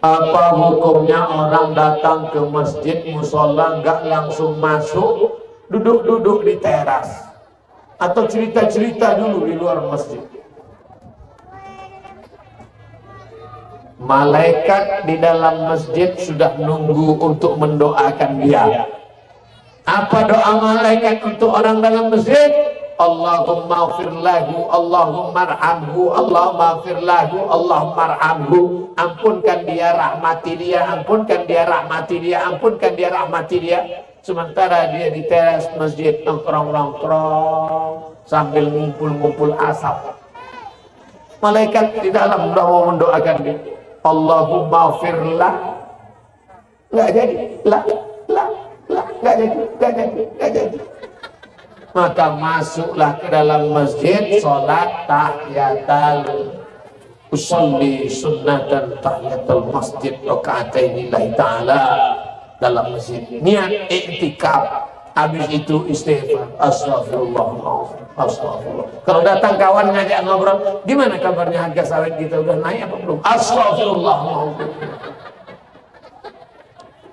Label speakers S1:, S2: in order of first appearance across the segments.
S1: Apa hukumnya orang datang ke masjid musola nggak langsung masuk, duduk-duduk di teras atau cerita-cerita dulu di luar masjid? Malaikat di dalam masjid sudah nunggu untuk mendoakan dia. Apa doa malaikat untuk orang dalam masjid? Allahumma ighfir lahu, Allahumma arhamhu, Allahumma ighfir lahu, Allahumma arhamhu. Ampunkan dia, rahmati dia, ampunkan dia, rahmati dia, ampunkan dia, rahmati dia. Sementara dia di teras masjid nongkrong-nongkrong sambil ngumpul-ngumpul asap. Malaikat di dalam doa mau mendoakan dia. Allahumma ighfir lahu. Enggak jadi, enggak jadi. Maka masuklah ke dalam masjid, sholat tahiyatul usolli sunnatan tahiyatul masjid raka'atain lillahi ta'ala dalam masjid. Niat iktikaf, habis itu istighfar, astagfirullah, astagfirullah. Kalau datang kawan ngajak ngobrol, gimana kabarnya harga sawit kita udah naik apa belum? Astagfirullah.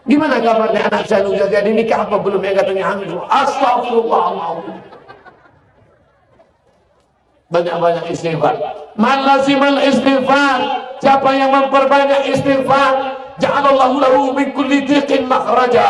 S1: Gimana kabarnya anak saya udah jadi nikah apa belum? Yang katanya hamil. Astagfirullahaladzim. Banyak-banyak istighfar. Man lazimal istighfar. Siapa yang memperbanyak istighfar, ja'alallahu lahu min kulli dhiqin makhraja.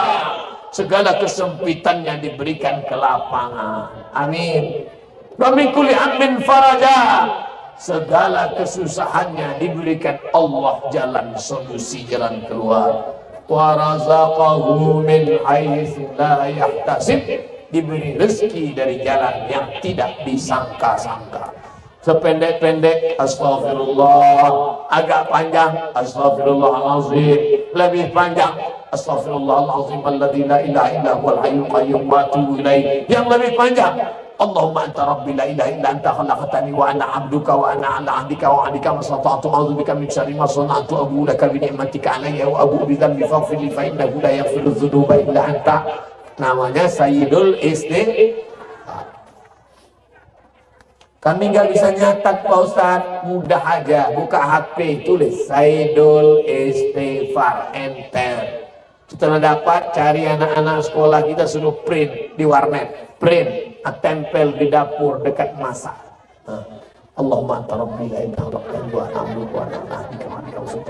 S1: Segala kesempitannya diberikan kelapangan. Amin. Wa min kulli hammin faraja. Segala kesusahannya diberikan Allah jalan solusi, jalan keluar. Wa razaqahu min haitsu la yahtasib, diberi rezeki dari jalan yang tidak disangka-sangka. Sependek-pendek astagfirullah, agak panjang astagfirullahalazim, lebih panjang astagfirullahalazim alladzi la ilaha illa huwal hayyul qayyum wa atubu ilaih. Yang lebih panjang Allahumma anta rabbi la ilaha illa anta khalaqtani wa ana 'abduka wa ana 'ala 'ahdika wa 'adika mastata'tu a'udzubika min syarri ma sana'tu abu laka bi ni'matika 'alayya wa abu bi dhanbi faghfir li fa innahu la yaghfiru dzunuba illa anta. Namanya Sayyidul Istighfar. Kami nggak bisa nyatat Pak Ustaz, mudah aja, buka HP, tulis Sayyidul Istighfar, enter. Setelah dapat, cari anak-anak sekolah kita, suruh print di warnet, print, tempel di dapur dekat masak. Allahumma anta rabbi la ilaha illa anta wa na'budu wa na'budu wa na'budu.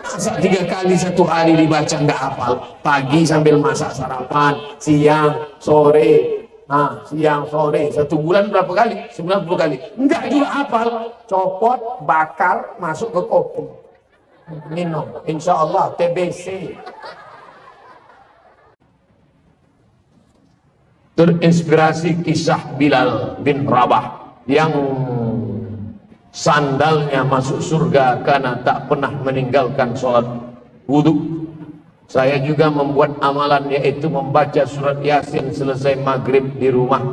S1: Masak 3 kali satu hari dibaca nggak hafal. Pagi sambil masak sarapan, siang, sore. Nah, siang, sore, 1 bulan berapa kali? 90 kali. Enggak juga hafal. Copot, bakar, masuk ke kopi. Minum. Insya Allah TBC. Terinspirasi kisah Bilal bin Rabah yang sandalnya masuk surga karena tak pernah meninggalkan sholat wudhu. Saya juga membuat amalan, yaitu membaca surat Yasin selesai maghrib di rumah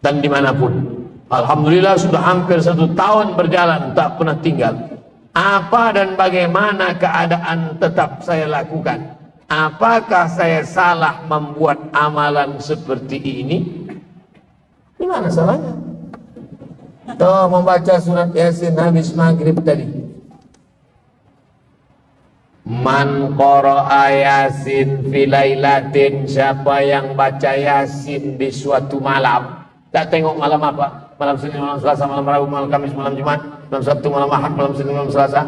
S1: dan dimanapun. Alhamdulillah sudah hampir 1 tahun berjalan, tak pernah tinggal. Apa dan bagaimana keadaan tetap saya lakukan? Apakah saya salah membuat amalan seperti ini? Gimana salahnya? Tuh, membaca surat Yasin habis maghrib tadi. Man qara'a Yasin fi lailatin, siapa yang baca Yasin di suatu malam. Tak tengok malam apa? Malam Senin, malam Selasa, malam Rabu, malam Kamis, malam Jumat, malam Sabtu, malam Ahad, malam Senin, malam Selasa.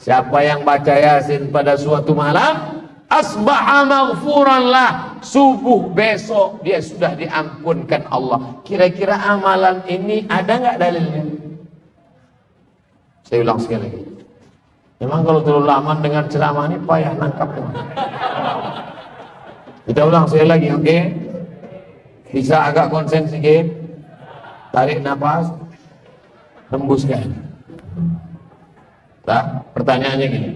S1: Siapa yang baca Yasin pada suatu malam, asbaha maghfuran lah, subuh besok dia sudah diampunkan Allah. Kira-kira amalan ini ada nggak dalilnya? Saya ulang sekali lagi. Memang kalau terlalu lama dengan ceramah ini payah nangkapnya. Kita ulang sekali lagi, oke? Bisa agak konsen sedikit. Tarik nafas, hembuskan. Nah, pertanyaannya gini.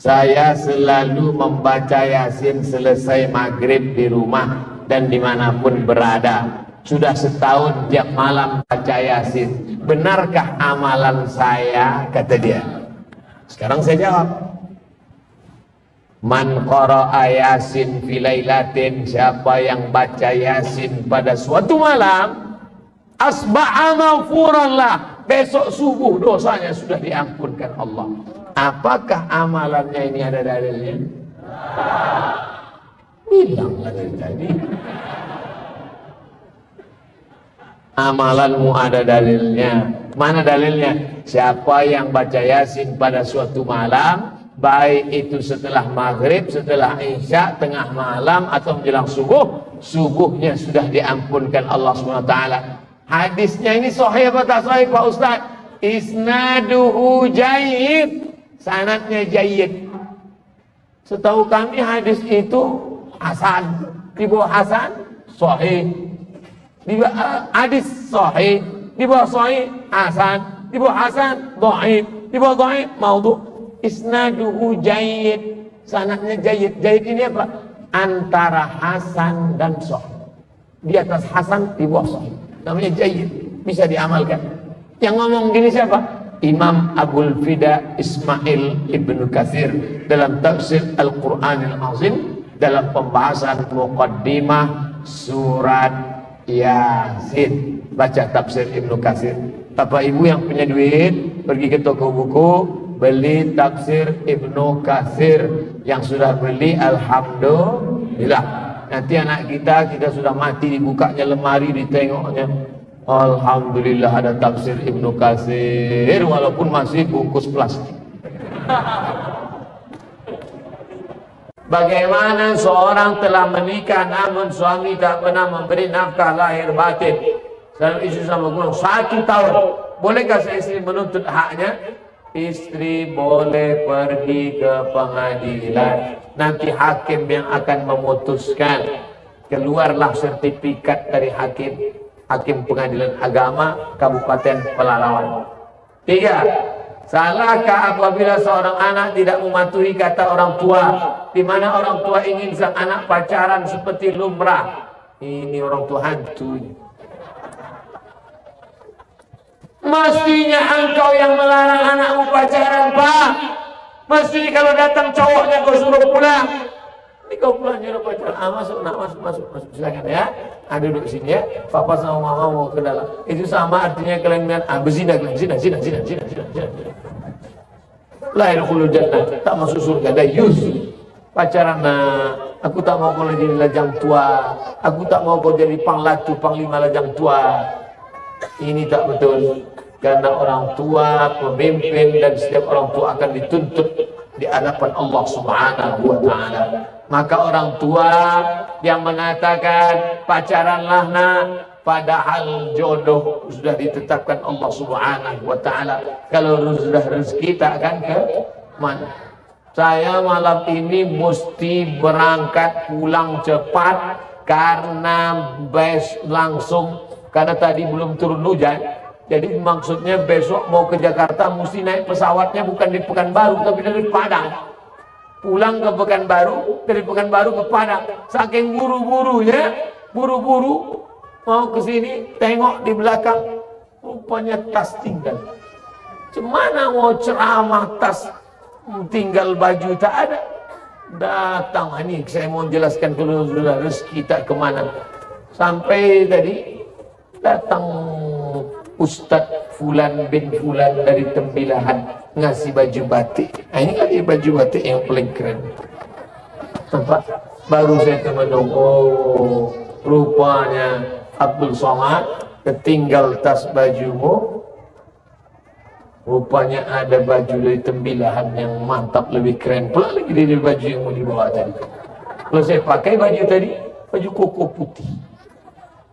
S1: Saya selalu membaca Yasin selesai maghrib di rumah dan dimanapun berada. Sudah 1 tahun tiap malam baca Yasin. Benarkah amalan saya? Kata dia. Sekarang saya jawab. Man qara'a Yasin fi lailatin, siapa yang baca Yasin pada suatu malam, asbaha maghfuran lah, besok subuh dosanya sudah diampunkan Allah. Apakah amalannya ini ada dalilnya? Bilanglah dari tadi. Amalanmu ada dalilnya. Mana dalilnya? Siapa yang baca Yasin pada suatu malam, baik itu setelah maghrib, setelah isya, tengah malam atau menjelang subuh, subuhnya sudah diampunkan Allah SWT. Hadisnya ini sahih atau tak sahih Pak Ustaz? Isnaduhu jayyid, sanadnya jayyid. Setahu kami hadis itu hasan. Di bawah hasan sahih, di bawah hadis sahih, di bawah sahih hasan, di bawah hasan dhaif, di bawah dhaif maudhu. Isnaduhu jayyid, sanadnya jayyid. Jayyid ini apa? Antara hasan dan sahih. Di atas hasan, di bawah sahih. Namanya jayyid, bisa diamalkan. Yang ngomong gini siapa? Imam Abul Fida Ismail Ibnu Katsir dalam tafsir Al-Qur'anil Azim, dalam pembahasan muqaddimah surat Yasin. Baca tafsir Ibnu Katsir. Bapak Ibu yang punya duit, pergi ke toko buku, beli tafsir Ibnu Katsir. Yang sudah beli, alhamdulillah. Nanti anak kita sudah mati, dibukanya lemari, ditengoknya, alhamdulillah ada tafsir Ibnu Katsir, walaupun masih bungkus plastik. Bagaimana seorang telah menikah namun suami tak pernah memberi nafkah lahir batin? Dan istri sama guru 1 tahun. Bolehkah istri menuntut haknya? Istri boleh pergi ke pengadilan. Nanti hakim yang akan memutuskan. Keluarlah sertifikat dari hakim. Hakim Pengadilan Agama Kabupaten Pelalawan. 3. Salahkah apabila seorang anak tidak mematuhi kata orang tua, di mana orang tua ingin sang anak pacaran seperti lumrah? Ini orang tua hantu. Mestinya engkau yang melarang anakmu pacaran, Pak. Mestinya kalau datang cowoknya kau suruh pulang. Ini kau pulang nyuruh pacaran. Masuk. Silakan ya. Duduk sini ya. Papa sama mama mau ke dalam. Itu sama artinya kalian bilang, berzina. La yadkhulul jannah, tak masuk surga. Dayus. Pacaran, aku tak mau kau jadi lajang tua. Aku tak mau kau jadi panglatu, panglima lajang tua. Ini tak betul. Karena orang tua, pemimpin, dan setiap orang tua akan dituntut di hadapan Allah Subhanahu wa ta'ala. Maka orang tua yang mengatakan pacaranlah nak, padahal jodoh sudah ditetapkan Allah Subhanahu wa ta'ala. Kalau sudah rezeki tak akan ke mana. Saya malam ini mesti berangkat pulang cepat karena langsung, karena tadi belum turun hujan. Jadi maksudnya besok mau ke Jakarta mesti naik pesawatnya bukan di Pekanbaru tapi dari Padang. Pulang ke Pekanbaru, dari Pekanbaru ke Padang. Saking buru-burunya, buru-buru mau ke sini, tengok di belakang, rupanya tas tinggal. Cemana mau ceramah tas tinggal baju tak ada. Datang, ini saya mau jelaskan kalau sudah rezeki tak kemana. Sampai tadi datang Ustadz Fulan bin Fulan dari Tembilahan ngasih baju batik. Ini lagi baju batik yang paling keren. Nampak? Baru saya teman, oh rupanya Abdul Somad ketinggal tas bajumu. Rupanya ada baju dari Tembilahan yang mantap, lebih keren pula lagi dari baju yang mau dibawa tadi. Kalau saya pakai baju tadi, baju koko putih.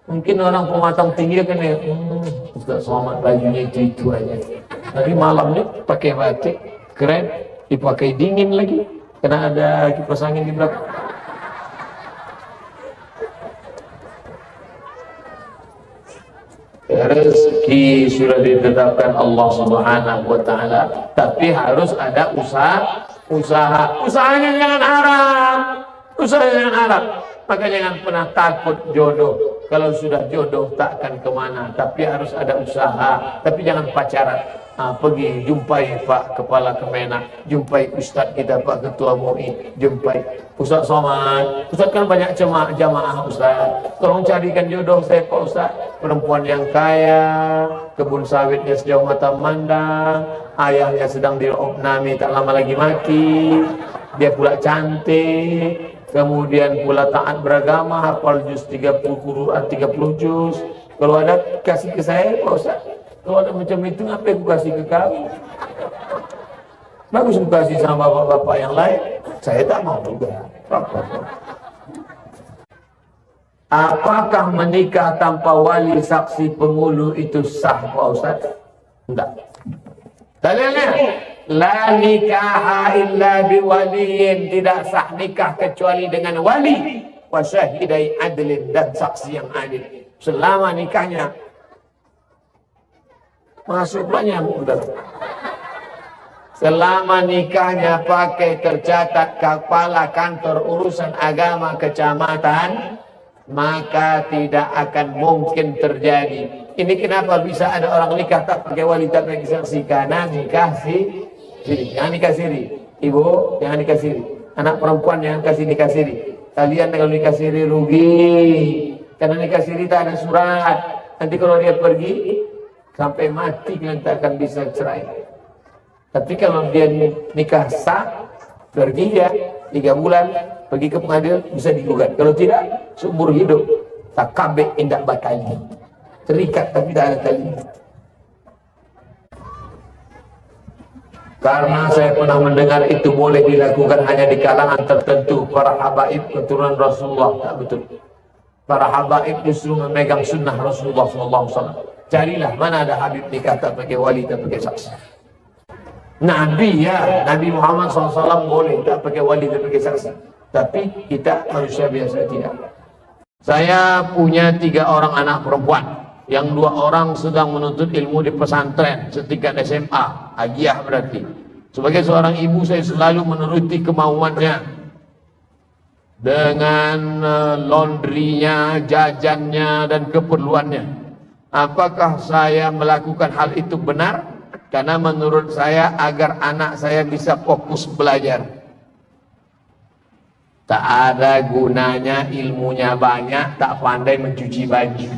S1: Mungkin orang pematang tinggi kan ya, Ustaz Somad bajunya itu aja. Tapi malamnya pakai batik, keren, dipakai dingin lagi, karena ada kipas angin di belakang. Rezeki sudah ditetapkan Allah Subhanahu wa ta'ala, tapi harus ada usaha. Usahanya jangan haram. Usahanya jangan haram. Maka jangan pernah takut jodoh. Kalau sudah jodoh tak akan kemana, tapi harus ada usaha. Tapi jangan pacaran. Pergi jumpai Pak Kepala Kemenak, jumpai Ustaz kita Pak Ketua MUI, jumpai Ustaz Somad. Ustaz kan banyak jamaah Ustaz, tolong carikan jodoh saya Pak Ustaz, perempuan yang kaya, kebun sawitnya sejauh mata memandang, ayahnya sedang diopnami tak lama lagi mati, dia pula cantik, kemudian pula taat beragama, hafal juz 30 Quran 30 juz. Kalau ada kasih ke saya Pak Ustaz. Kalau ada macam itu, apa yang aku kasih ke kamu? Bagus aku kasih sama bapak-bapak yang lain. Saya tak mau juga. Apakah menikah tanpa wali saksi penghulu itu sah Pak Ustaz? Enggak. Dalilnya, la nikaha illa biwaliyin, tidak sah nikah kecuali dengan wali wa syahidai adlin, dan saksi yang adil. Selama nikahnya masuk banyak mudah. Selama nikahnya pakai tercatat kepala kantor urusan agama kecamatan, maka tidak akan mungkin terjadi. Ini kenapa bisa ada orang nikah tak pakai wali, tak pakai saksi? Karena nikah siri. Jangan nikah siri. Ibu, jangan nikah siri. Anak perempuan jangan kasih nikah siri. Kalian kalau nikah siri rugi. Karena nikah siri tak ada surat. Nanti kalau dia pergi sampai mati kalian tak akan bisa cerai. Tapi kalau dia nikah sah, pergi dia 3 bulan, pergi ke pengadilan, bisa digugat. Kalau tidak, seumur hidup tak kabeh indak batali. Terikat tapi tak ada tali. Karena saya pernah mendengar itu boleh dilakukan hanya di kalangan tertentu, para habaib keturunan Rasulullah. Tak betul. Para habaib justru memegang sunnah Rasulullah SAW. Carilah mana ada habib nikah tak pakai wali, tak pakai saksi. Nabi ya, Nabi Muhammad SAW boleh tak pakai wali, tak pakai saksi. Tapi kita manusia biasa tidak. Saya punya 3 orang anak perempuan, yang 2 orang sedang menuntut ilmu di pesantren setingkat SMA, Agiyah berarti. Sebagai seorang ibu, saya selalu menuruti kemauannya dengan laundrynya, jajannya, dan keperluannya. Apakah saya melakukan hal itu benar? Karena menurut saya agar anak saya bisa fokus belajar. Tak ada gunanya ilmunya banyak, tak pandai mencuci baju.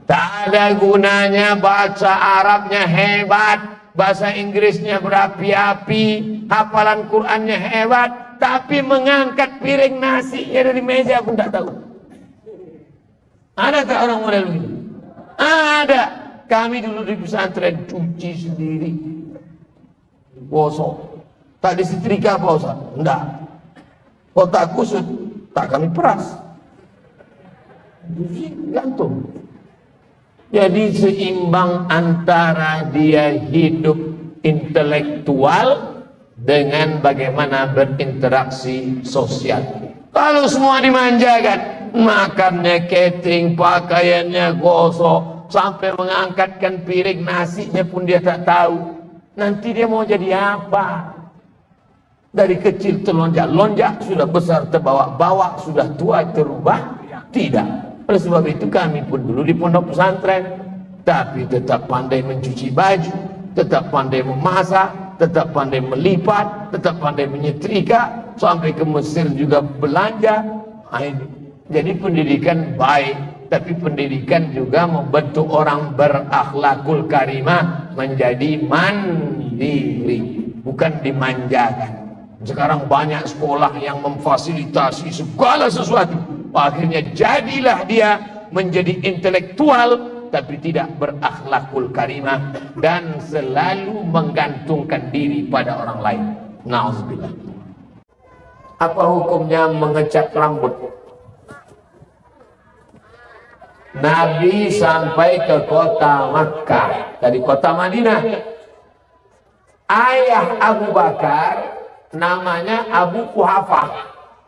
S1: Tak ada gunanya baca Arabnya hebat, bahasa Inggrisnya berapi-api, hafalan Qurannya hebat, tapi mengangkat piring nasinya dari meja pun tak tahu. Ada tak orang model begini? Ada. Kami dulu di pesantren cuci sendiri, gosok, tak disetrika Pak Ustaz? Enggak. Kotak kusut tak kami peras, gantung. Jadi seimbang antara dia hidup intelektual dengan bagaimana berinteraksi sosial. Kalau semua dimanjakan, makannya catering, pakaiannya gosok, sampai mengangkatkan piring nasinya pun dia tak tahu, nanti dia mau jadi apa? Dari kecil terlonjak-lonjak, sudah besar terbawa-bawa, sudah tua terubah? Tidak. Oleh sebab itu kami pun dulu di pondok pesantren, tapi tetap pandai mencuci baju, tetap pandai memasak, tetap pandai melipat, tetap pandai menyetrika, sampai ke Mesir juga belanja. Jadi pendidikan baik, tapi pendidikan juga membentuk orang berakhlakul karimah menjadi mandiri, bukan dimanjakan. Sekarang banyak sekolah yang memfasilitasi segala sesuatu, akhirnya jadilah dia menjadi intelektual tapi tidak berakhlakul karimah dan selalu menggantungkan diri pada orang lain. Nauzubillah. Apa hukumnya mengecat rambut? Nabi sampai ke kota Makkah dari kota Madinah. Ayah Abu Bakar namanya Abu Quhafah,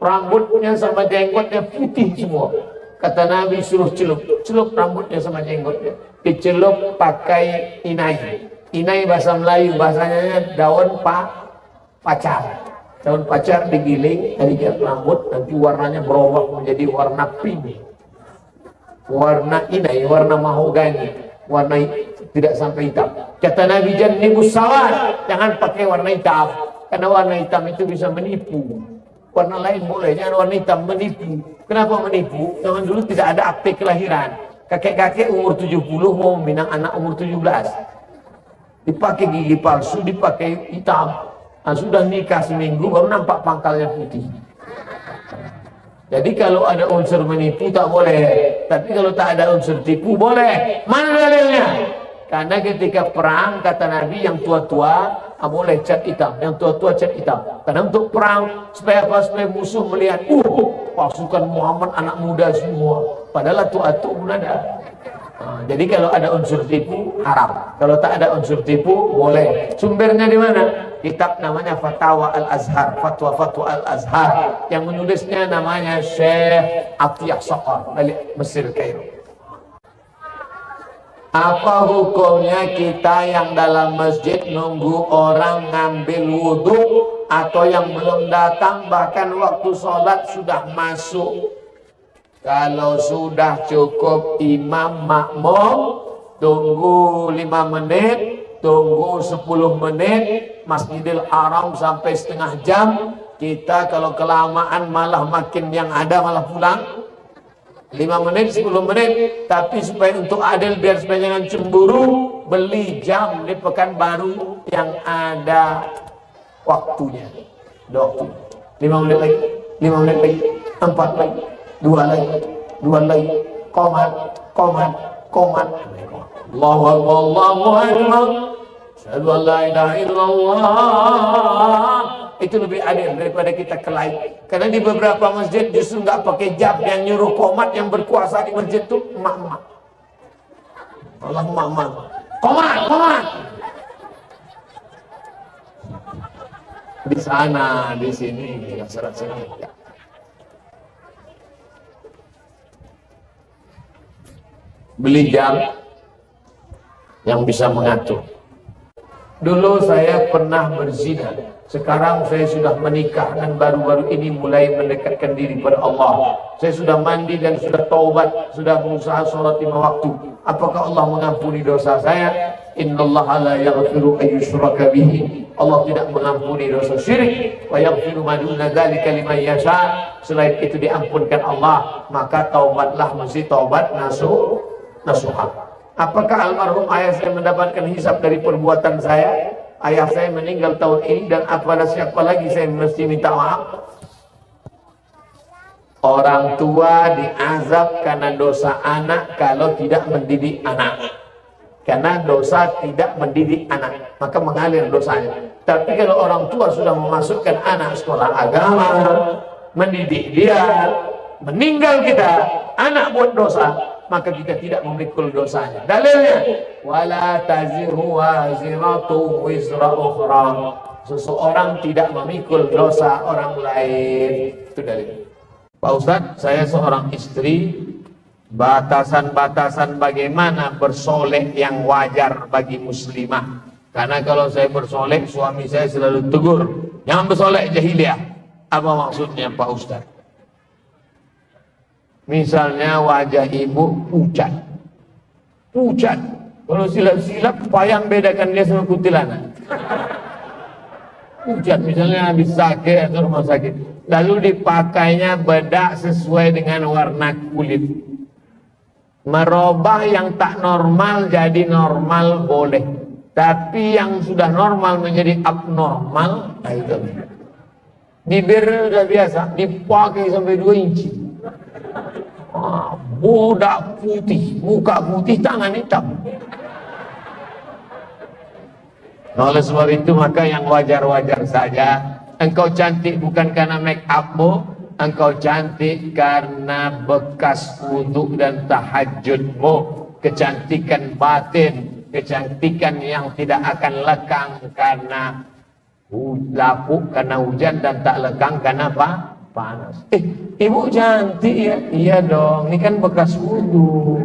S1: rambutnya sama jenggotnya putih semua. Kata Nabi suruh celup rambutnya sama jenggotnya. Dicelup pakai inai. Inai bahasa Melayu, bahasanya daun pacar. Daun pacar digiling, dari rambut, nanti warnanya berubah menjadi warna pink. warna inai, warna mahogani, warna tidak sampai hitam. Kata Nabi, jannibus sawad, jangan pakai warna hitam, karena warna hitam itu bisa menipu. Warna lain boleh, jangan warna hitam, menipu. Kenapa menipu? Zaman dulu tidak ada akte kelahiran. Kakek-kakek umur 70 mau minang anak umur 17. Dipakai gigi palsu, dipakai hitam. Nah, sudah nikah seminggu baru nampak pangkalnya putih. Jadi kalau ada unsur menipu tak boleh. Tapi kalau tak ada unsur tipu boleh. Mana dalilnya? Karena ketika perang kata Nabi yang tua-tua boleh cat hitam, yang tua-tua cat hitam. Karena untuk perang supaya apa? Supaya musuh melihat, pasukan Muhammad anak muda semua. Padahal tua-tua pun ada. Nah, jadi kalau ada unsur tipu haram. Kalau tak ada unsur tipu boleh. Sumbernya di mana? Kitab namanya Fatawa Al-Azhar, Fatwa Al-Azhar, yang menulisnya namanya Syekh Atiyah Saqar dari Mesir, Kairo. Apa hukumnya kita yang dalam masjid nunggu orang ngambil wudhu, atau yang belum datang bahkan waktu sholat sudah masuk? Kalau sudah cukup imam makmum, tunggu 5 menit, tunggu 10 menit, Masjidil Haram sampai setengah jam. Kita kalau kelamaan malah makin yang ada malah pulang. 5 menit, 10 menit. Tapi supaya untuk adil, biar supaya jangan cemburu, beli jam di Pekanbaru yang ada waktunya. Ada waktu. 5 menit lagi, 5 menit lagi, 4 lagi, 2 lagi, 2 lagi, komat. Allahu Akbar, Allahu Akbar. Asyhadu an la ilaha illallah. Itu lebih adil daripada kita kelahi. Karena di beberapa masjid justru nggak pakai jam, yang nyuruh komat, yang berkuasa di masjid itu emak-emak. Allah emak-emak. Komat. Di sana, di sini, serat-serat. Beli jam yang bisa mengatur. Dulu saya pernah berzina, sekarang saya sudah menikah dan baru-baru ini mulai mendekatkan diri pada Allah. Saya sudah mandi dan sudah taubat, sudah berusaha sholat 5 waktu. Apakah Allah mengampuni dosa saya? Innallaha la yaghfiru an yushraka bihi. Allah tidak mengampuni dosa syirik. Wa yaghfiru ma duna dzalika liman yasha. Selain itu diampunkan Allah, maka taubatlah mesti taubat nasuha. Apakah almarhum ayah saya mendapatkan hisab dari perbuatan saya? Ayah saya meninggal tahun ini, dan kepada siapa lagi saya mesti minta maaf? Orang tua diazab karena dosa anak kalau tidak mendidik anak. Karena dosa tidak mendidik anak, maka mengalir dosanya. Tapi kalau orang tua sudah memasukkan anak sekolah agama, mendidik dia, meninggal kita, anak buat dosa, maka kita tidak memikul dosanya. Dalilnya, wala taziru waziratu wizra ukhra. Seseorang tidak memikul dosa orang lain. Itu dalilnya. Pak Ustadz, saya seorang istri, batasan-batasan bagaimana bersoleh yang wajar bagi muslimah. Karena kalau saya bersoleh, suami saya selalu tegur, jangan bersoleh jahiliyah. Apa maksudnya Pak Ustadz? Misalnya wajah ibu pucat. Kalau silap-silap payang bedakan dia sama kuntilanak. Pucat, misalnya habis sakit atau rumah sakit, lalu dipakainya bedak sesuai dengan warna kulit. Merubah yang tak normal jadi normal boleh, tapi yang sudah normal menjadi abnormal, nah itu. Bibir sudah biasa dipakai sampai 2 inci. Budak putih, muka putih, tangan hitam. Oleh sebab itu maka yang wajar-wajar saja. Engkau cantik bukan karena make upmu, engkau cantik karena bekas wudhu dan tahajudmu. Kecantikan batin, kecantikan yang tidak akan lekang karena lapuk karena hujan, dan tak lekang karena apa? Panas. Ibu cantik ya? Iya dong, ini kan bekas wudhu.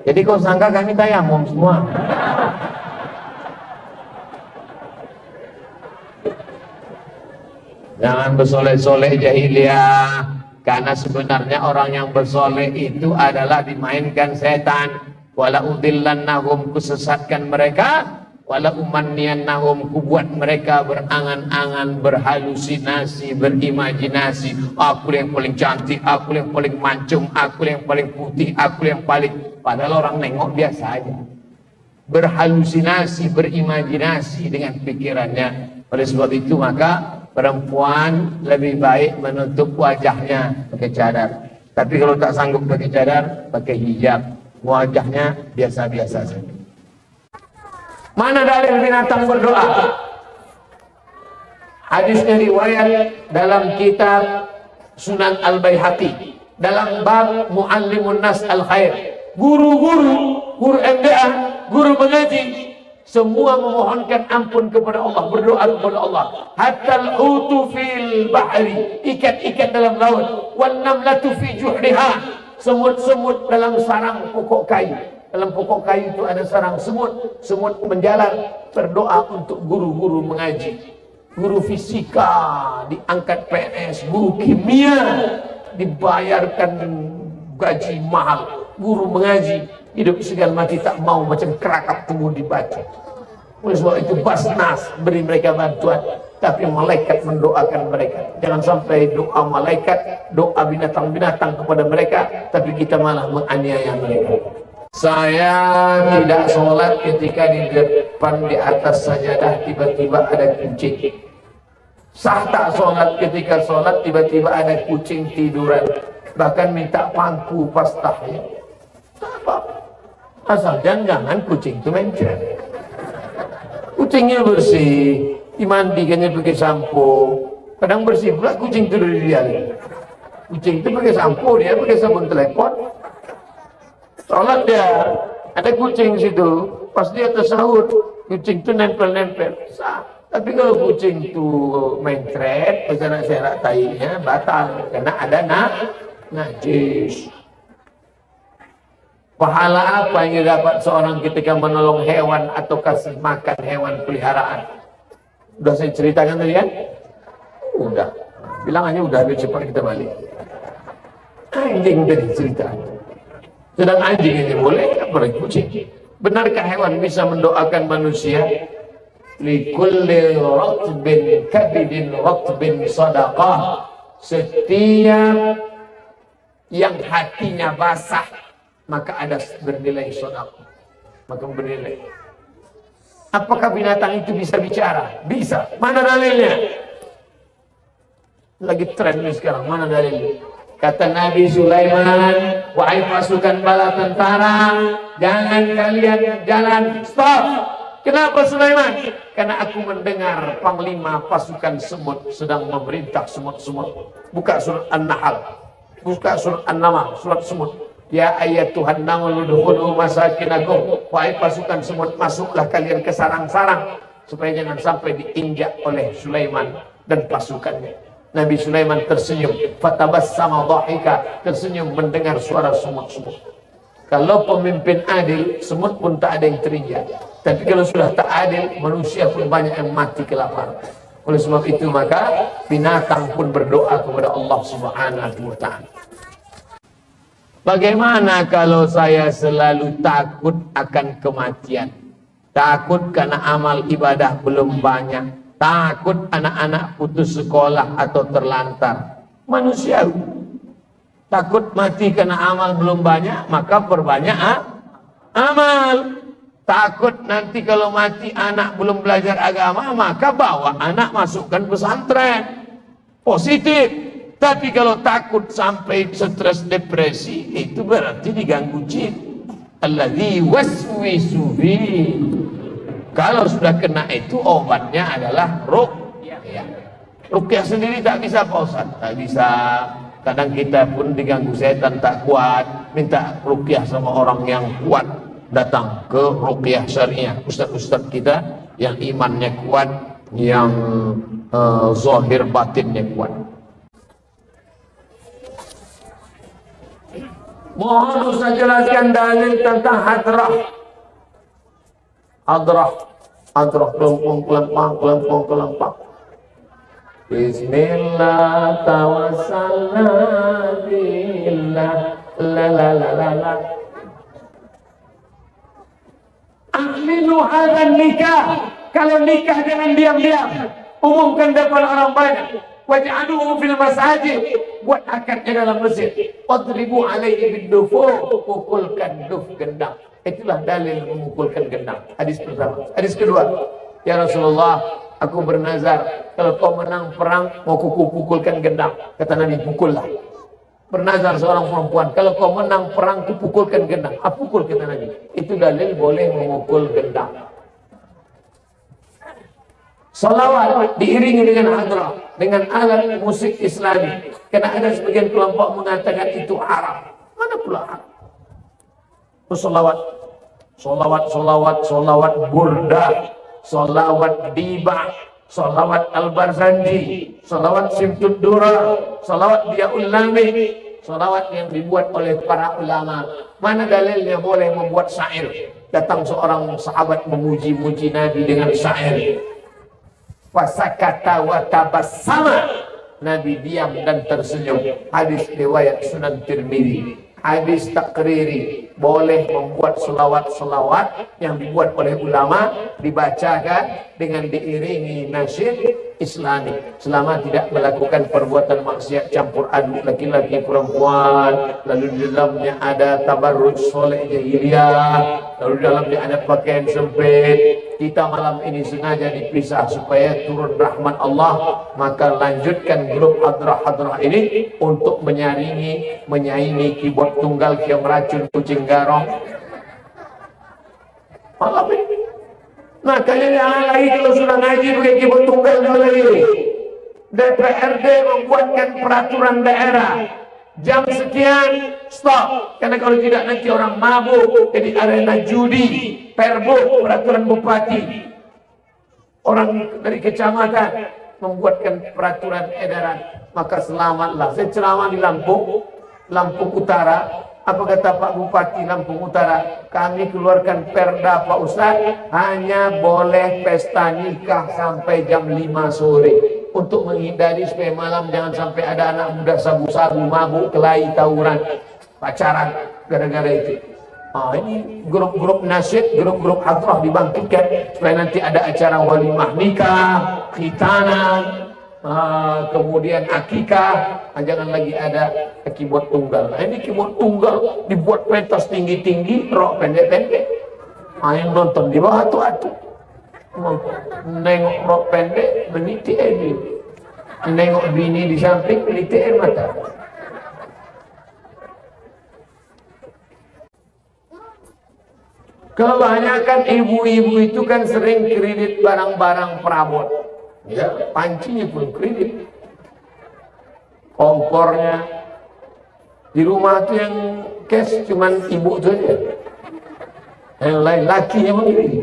S1: Jadi kau sangka kami tayamum semua? Jangan bersoleh-soleh jahiliyah. Karena sebenarnya orang yang bersoleh itu adalah dimainkan setan. Wala udillannahum, kusesatkan mereka. Wala umanniyannahum, kubuat mereka berangan-angan, berhalusinasi, berimajinasi. Aku yang paling cantik, aku yang paling mancung, aku yang paling putih, aku yang paling... Padahal orang nengok biasa aja. Berhalusinasi, berimajinasi dengan pikirannya. Oleh sebab itu maka perempuan lebih baik menutup wajahnya pakai cadar. Tapi kalau tak sanggup pakai cadar, pakai hijab. Wajahnya biasa-biasa saja. Mana dalil binatang berdoa? Hadisnya riwayat dalam kitab Sunan Al-Baihaqi dalam bab Muallimun Nas Al-Khair. Guru-guru, guru MDA, guru mengaji, semua memohonkan ampun kepada Allah, berdoa kepada Allah. Hatta al-hutu fil bahri, ikan-ikan dalam laut, wan namlatu fi juhriha, semut-semut dalam sarang pokok kayu. Dalam pokok kayu itu ada sarang semut, semut menjalar, berdoa untuk guru-guru mengaji. Guru fisika diangkat PNS, guru kimia dibayarkan gaji mahal, guru mengaji hidup segan mati tak mau, macam kerakap tunggu dibaca. Oleh sebab itu Basnas beri mereka bantuan, tapi malaikat mendoakan mereka. Jangan sampai doa malaikat, doa binatang-binatang kepada mereka, tapi kita malah menganiaya mereka. Saya tidak sholat ketika di depan di atas sajadah tiba-tiba ada kucing. Sah tak sholat ketika sholat tiba-tiba ada kucing tiduran, bahkan minta pangku pas tahiyat? Tak apa, asal jangan kucing itu mencret. Kucingnya bersih, dimandikannya pakai sampo. Kadang bersih pula kucing tidur di dia. Kucing itu pakai sampo, dia pakai sabun telepon. Sholat dia, ada kucing situ, pas dia tersahur, kucing itu nempel-nempel, sah. Tapi kalau kucing itu mencret, berserak-serak tainya, batal, karena ada najis. Pahala apa yang didapat seorang ketika menolong hewan atau kasih makan hewan peliharaan? Udah saya ceritakan tadi kan? Udah, bilang aja udah, biar cepat kita balik. Anjing tadi cerita. Sedang anjing ini boleh, apalagi kucing. Benarkah hewan bisa mendoakan manusia? Likulli ratbin kabidin ratbin sadaqah. Setiap yang hatinya basah, maka ada bernilai sedekah, maka bernilai. Apakah binatang itu bisa bicara? Bisa. Mana dalilnya? Lagi tren nih sekarang. Mana dalilnya? Kata Nabi Sulaiman, wahai pasukan bala tentara, jangan kalian jalan, stop. Kenapa Sulaiman? Karena aku mendengar panglima pasukan semut sedang memerintah semut-semut. Buka surat An-Nahl, buka surat An-Naml, surat semut. Ya ayat Tuhan namul udkhulu masakinakum, wahai pasukan semut, masuklah kalian ke sarang-sarang, supaya jangan sampai diinjak oleh Sulaiman dan pasukannya. Nabi Sulaiman tersenyum, fatabassama dhahika, tersenyum mendengar suara semut-semut. Kalau pemimpin adil, semut pun tak ada yang terinjak. Tapi kalau sudah tak adil, manusia pun banyak yang mati kelaparan. Oleh sebab itu maka binatang pun berdoa kepada Allah Subhanahu wa ta'ala. Bagaimana kalau saya selalu takut akan kematian? Takut karena amal ibadah belum banyak. Takut anak-anak putus sekolah atau terlantar. Manusiawi. Takut mati karena amal belum banyak, maka perbanyak amal. Takut nanti kalau mati anak belum belajar agama, maka bawa anak masukkan pesantren. Positif. Tapi kalau takut sampai stres depresi, itu berarti diganggu jin. Alladzi waswisu fi. Kalau sudah kena itu obatnya adalah ruqyah. Ruqyah sendiri tak bisa Pak Ustaz, tak bisa. Kadang kita pun diganggu setan tak kuat, minta ruqyah sama orang yang kuat, datang ke ruqyah syariah. Ustaz-ustaz kita yang imannya kuat, yang zahir batinnya kuat. Mohon Ustaz jelaskan dalil tentang hadrah. Hadrah, kelempang. Bismillah tawassalna billah la la la la la. Aminu hadzal nikah. Kalau nikah jangan diam-diam, umumkan depan orang banyak. Waj'aluhu fil masajid, buat akadnya dalam masjid. Wadribu alaihi bid-dufur, pukulkan duf gendang. Itulah dalil memukulkan gendang. Hadis pertama. Hadis kedua, ya Rasulullah, aku bernazar kalau kau menang perang mau kuku pukulkan gendang. Kata Nabi, pukullah. Bernazar seorang perempuan, kalau kau menang perang kupukulkan gendang. Pukul, kata Nabi. Itu dalil boleh memukul gendang. Salawat diiringi dengan hadrah, dengan alat musik Islami. Karena ada sebagian kelompok mengatakan itu haram. Mana pula haram? Salawat, salawat, salawat, salawat burda, salawat diba, salawat al-barzanji, salawat simtud dura, salawat diaul lami, salawat yang dibuat oleh para ulama. Mana dalilnya boleh membuat syair? Datang seorang sahabat memuji-muji Nabi dengan syair. Fasakata wa tabassama, Nabi diam dan tersenyum. Hadis riwayat Sunan Tirmidzi. Hadis takriri, boleh membuat selawat-selawat yang dibuat oleh ulama, dibacakan dengan diiringi nasyid Islami, selama tidak melakukan perbuatan maksiat campur aduk laki-laki perempuan, lalu di dalamnya ada tabarruj soleh jahiliyah, lalu di dalamnya ada pakaian sempit. Kita malam ini sengaja dipisah supaya turun rahmat Allah. Maka lanjutkan grup hadrah-hadrah ini untuk menyaingi keyboard tunggal yang meracun kucing garong malam ini. Makanya jangan lagi kalau sudah ngaji pakai keyboard tunggal lagi. DPRD membuatkan peraturan daerah, jam sekian stop, karena kalau tidak nanti orang mabuk jadi arena judi. Perbu, peraturan bupati, orang dari kecamatan membuatkan peraturan edaran, maka selamatlah. Saya ceramah di Lampung Utara. Apa kata Pak Bupati Lampung Utara? Kami keluarkan perda Pak Ustaz, hanya boleh pesta nikah sampai jam 5 sore. Untuk menghindari supaya malam jangan sampai ada anak muda sabu-sabu, mabuk, kelahi, tawuran, pacaran gara-gara itu. Ini grup-grup nasyid, grup-grup hadrah dibangkitkan supaya nanti ada acara walimah nikah, khitanan, kemudian akikah. Jangan lagi ada keyboard tunggal. Ini keyboard tunggal dibuat pentas tinggi-tinggi, rok pendek-pendek. Yang nonton di bawah atu-atu. Nengok rok pendek, meniti air. Nengok bini di samping, meniti air mata. Kebanyakan ibu-ibu itu kan sering kredit barang-barang perabot. Ya, pancinya pun kredit. Kompornya. Di rumah itu yang cash cuman ibu itu aja. Yang lain lakinya mengirim.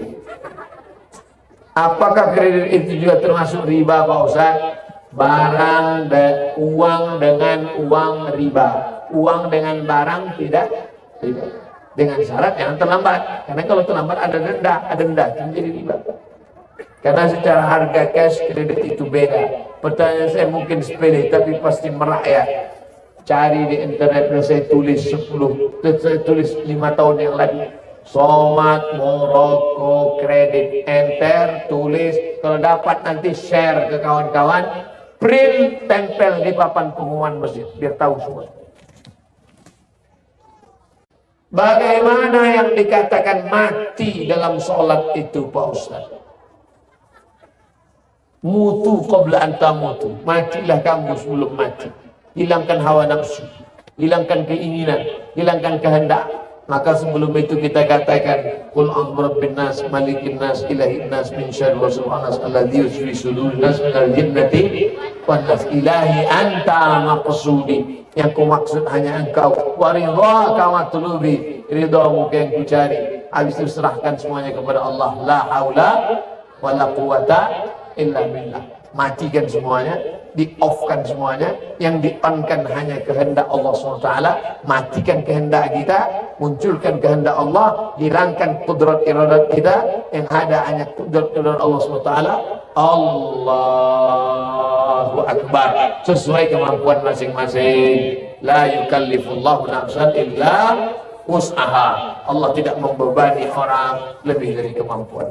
S1: Apakah kredit itu juga termasuk riba, Pak Ustaz? Barang dan uang dengan uang riba. Uang dengan barang tidak riba. Dengan syarat jangan terlambat, karena kalau terlambat ada denda itu menjadi riba. Karena secara harga cash kredit itu beda. Pertanyaan saya mungkin sepele tapi pasti merakyat. Cari di internet, saya tulis 5 tahun yang lalu. Somat Moroko kredit, enter, tulis. Kalau dapat nanti share ke kawan-kawan, print, tempel di papan pengumuman masjid biar tahu semua. Bagaimana yang dikatakan mati dalam sholat itu, Pak Ustaz? Mutu qabla anta mutu. Matilah kamu sebelum mati. Hilangkan hawa nafsu, hilangkan keinginan, hilangkan kehendak. Maka sebelum itu kita katakan qul a'udzu birabbin nas, malikin nas, ilahin nas, min syarri waswasil alladzi yuwaswisu sudurin nas minal jinnati wan nas. Ilahi anta maqsudi. Yang ku maksud hanya engkau. Wa ridhaka matlubi, ridhamu yang ku cari. Habis itu serahkan semuanya kepada Allah. La haula wala quwata illa billah. Matikan semuanya, di-off-kan semuanya, yang di-on-kan hanya kehendak Allah SWT. Matikan kehendak kita, munculkan kehendak Allah, hilangkan kudrat iradat kita, yang ada hanya kudrat iradat Allah SWT. Allahu Akbar, sesuai kemampuan masing-masing. La yukallifullahu nafsan illa wus'aha. Allah tidak membebani orang lebih dari kemampuan.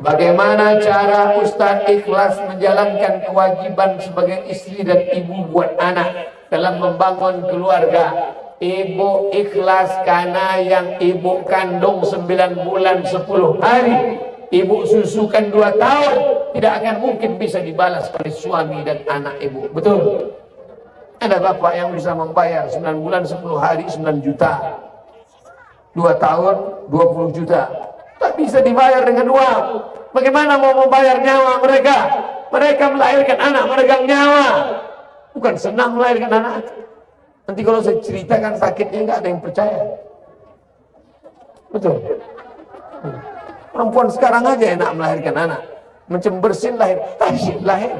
S1: Bagaimana cara Ustaz ikhlas menjalankan kewajiban sebagai istri dan ibu buat anak dalam membangun keluarga? Ibu ikhlas karena yang ibu kandung 9 bulan 10 hari, ibu susukan 2 tahun, tidak akan mungkin bisa dibalas oleh suami dan anak ibu. Betul? Ada bapak yang bisa membayar 9 bulan 10 hari 9 juta, 2 tahun 20 juta. Tak bisa dibayar dengan uang. Bagaimana mau membayar nyawa mereka? Mereka melahirkan anak, meregang nyawa. Bukan senang melahirkan anak. Nanti kalau saya ceritakan sakitnya, nggak ada yang percaya. Betul. Perempuan sekarang aja enak melahirkan anak. Macam bersin lahir, tasyik lahir.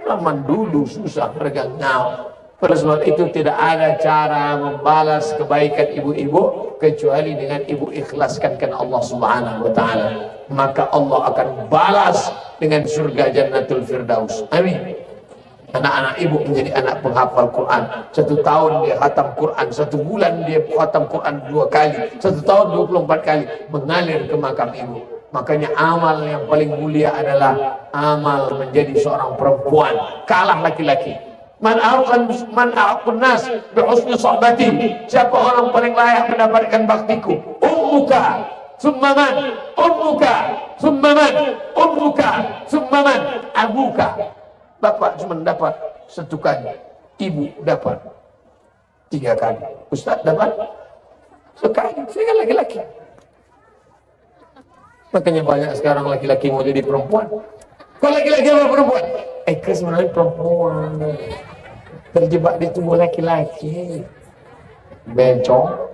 S1: Zaman dulu susah meregang nyawa. Oleh sebab itu tidak ada cara membalas kebaikan ibu-ibu kecuali dengan ibu ikhlaskan karena Allah Subhanahu wa taala. Maka Allah akan balas dengan surga Jannatul Firdaus. Amin. Anak-anak ibu menjadi anak penghafal Quran. 1 tahun dia khatam Quran, 1 bulan dia khatam Quran 2 kali, 1 tahun 24 kali mengalir ke makam ibu. Makanya amal yang paling mulia adalah amal menjadi seorang perempuan, kalah laki-laki. Man a'aqun nas bi husni sohbati. Siapa orang paling layak mendapatkan baktiku? Ummuka, summa man, ummuka, summa man, ummuka, summa man, abuka. Bapak cuma dapat 1 kali, ibu dapat 3 kali, Ustaz dapat sekali. Saya kan laki-laki. Makanya banyak sekarang laki-laki mau jadi perempuan. Kalau laki-laki mau perempuan, sebenarnya perempuan terjebak di tubuh laki-laki. Bencong.